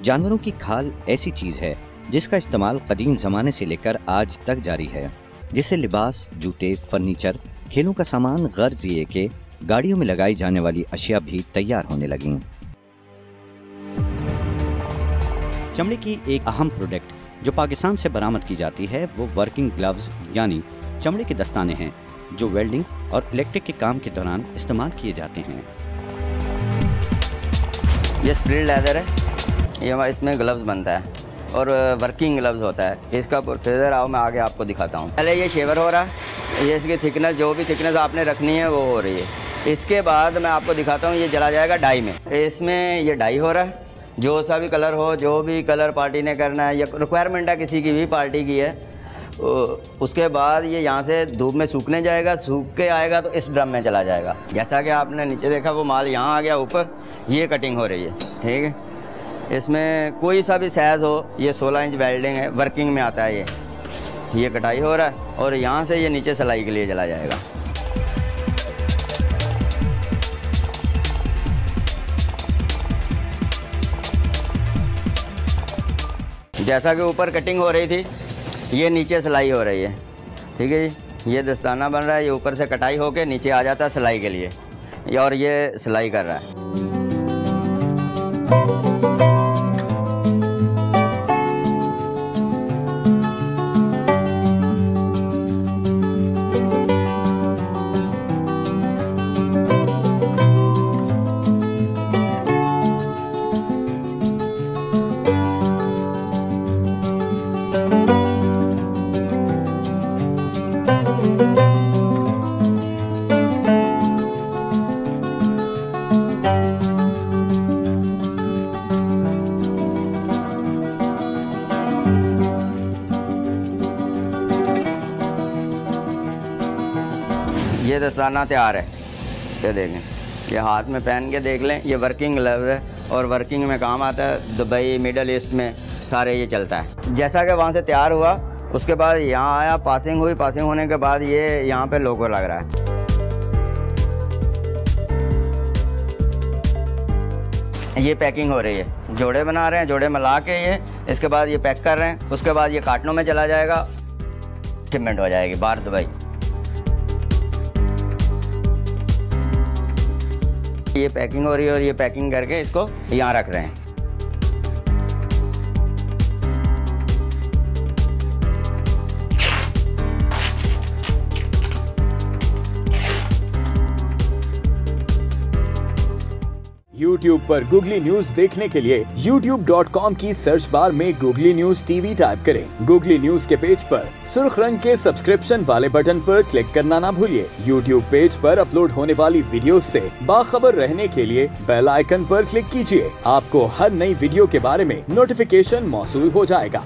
जानवरों की खाल ऐसी चीज है जिसका इस्तेमाल कदीम जमाने से लेकर आज तक जारी है, जिससे लिबास, जूते, फर्नीचर, खेलों का सामान, गर्ज ये के गाड़ियों में लगाई जाने वाली अशिया भी तैयार होने लगी। चमड़े की एक अहम प्रोडक्ट जो पाकिस्तान से बरामद की जाती है वो वर्किंग ग्लव्स यानी चमड़े के दस्ताने हैं, जो वेल्डिंग और इलेक्ट्रिक के काम के दौरान इस्तेमाल किए जाते हैं। ये स्प्लिट लेदर है, ये इसमें ग्लव्स बनता है और वर्किंग ग्लव्स होता है। इसका प्रोसीजर आओ मैं आगे आपको दिखाता हूँ। पहले ये शेवर हो रहा है, ये इसकी थिकनेस, जो भी थिकनेस आपने रखनी है वो हो रही है। इसके बाद मैं आपको दिखाता हूँ, ये जला जाएगा डाई में। इसमें ये डाई हो रहा है, जो सा भी कलर हो, जो भी कलर पार्टी ने करना है या रिक्वायरमेंट है किसी की भी पार्टी की है, उसके बाद ये यहाँ से धूप में सूखने जाएगा। सूख के आएगा तो इस ड्रम में चला जाएगा। जैसा कि आपने नीचे देखा वो माल यहाँ आ गया ऊपर, ये कटिंग हो रही है, ठीक है। इसमें कोई सा भी साइज़ हो, ये 16 इंच वेल्डिंग है, वर्किंग में आता है। ये कटाई हो रहा है और यहाँ से ये नीचे सिलाई के लिए चला जाएगा। जैसा कि ऊपर कटिंग हो रही थी, ये नीचे सिलाई हो रही है, ठीक है जी। ये दस्ताना बन रहा है, ये ऊपर से कटाई होके नीचे आ जाता है सिलाई के लिए, और ये सिलाई कर रहा है। ये दस्ताना तैयार है, ये देखें, ये हाथ में पहन के देख लें। ये वर्किंग ग्लव्स है और वर्किंग में काम आता है। दुबई, मिडल ईस्ट में सारे ये चलता है। जैसा कि वहाँ से तैयार हुआ, उसके बाद यहाँ आया, पासिंग हुई। पासिंग होने के बाद ये यहाँ पे लोगो लग रहा है। ये पैकिंग हो रही है, जोड़े बना रहे हैं, जोड़े मिला के ये इसके बाद ये पैक कर रहे हैं। उसके बाद ये कार्टनों में चला जाएगा, शिपमेंट हो जाएगी बाहर दुबई। ये पैकिंग हो रही है और ये पैकिंग करके इसको यहाँ रख रहे हैं। YouTube पर गूगली न्यूज देखने के लिए youtube.com की सर्च बार में गूगली न्यूज टीवी टाइप करें। गूगली न्यूज के पेज पर सुर्ख रंग के सब्सक्रिप्शन वाले बटन पर क्लिक करना ना भूलिए। YouTube पेज पर अपलोड होने वाली वीडियोस से बाखबर रहने के लिए बेल आइकन पर क्लिक कीजिए। आपको हर नई वीडियो के बारे में नोटिफिकेशन मौसूल हो जाएगा।